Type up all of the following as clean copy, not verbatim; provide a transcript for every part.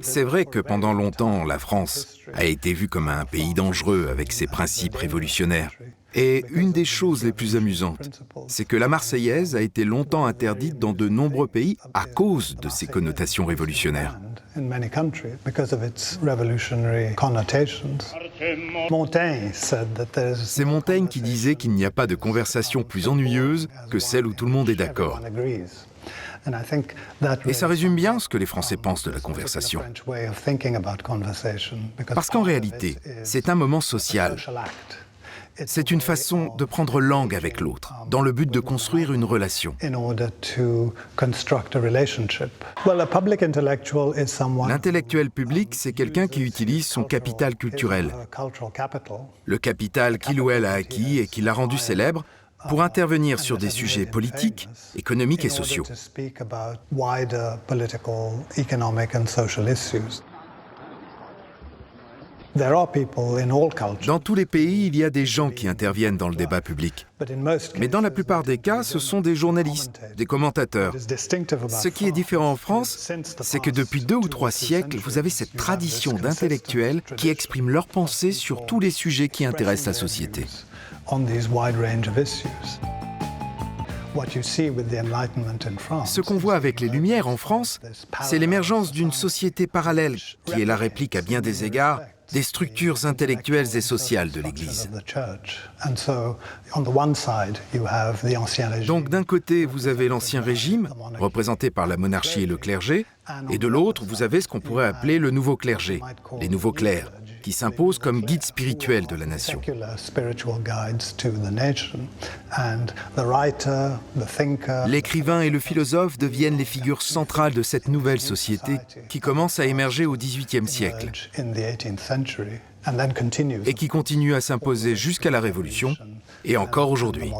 C'est vrai que pendant longtemps, la France a été vue comme un pays dangereux avec ses principes révolutionnaires. Et une des choses les plus amusantes, c'est que la Marseillaise a été longtemps interdite dans de nombreux pays à cause de ses connotations révolutionnaires. C'est Montaigne qui disait qu'il n'y a pas de conversation plus ennuyeuse que celle où tout le monde est d'accord. Et ça résume bien ce que les Français pensent de la conversation. Parce qu'en réalité, c'est un moment social. C'est une façon de prendre langue avec l'autre, dans le but de construire une relation. L'intellectuel public, c'est quelqu'un qui utilise son capital culturel, le capital qu'il ou elle a acquis et qui l'a rendu célèbre, pour intervenir sur des sujets politiques, économiques et sociaux. Dans tous les pays, il y a des gens qui interviennent dans le débat public. Mais dans la plupart des cas, ce sont des journalistes, des commentateurs. Ce qui est différent en France, c'est que depuis 2 ou 3 siècles, vous avez cette tradition d'intellectuels qui expriment leurs pensées sur tous les sujets qui intéressent la société. Ce qu'on voit avec les Lumières en France, c'est l'émergence d'une société parallèle qui est la réplique à bien des égards des structures intellectuelles et sociales de l'Église. Donc d'un côté, vous avez l'Ancien Régime, représenté par la monarchie et le clergé, et de l'autre, vous avez ce qu'on pourrait appeler le nouveau clergé, les nouveaux clercs, qui s'imposent comme guide spirituel de la nation. L'écrivain et le philosophe deviennent les figures centrales de cette nouvelle société qui commence à émerger au XVIIIe siècle et qui continue à s'imposer jusqu'à la Révolution et encore aujourd'hui.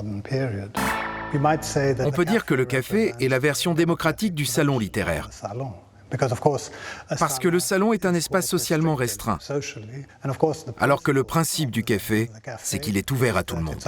On peut dire que le café est la version démocratique du salon littéraire. Parce que le salon est un espace socialement restreint, alors que le principe du café, c'est qu'il est ouvert à tout le monde.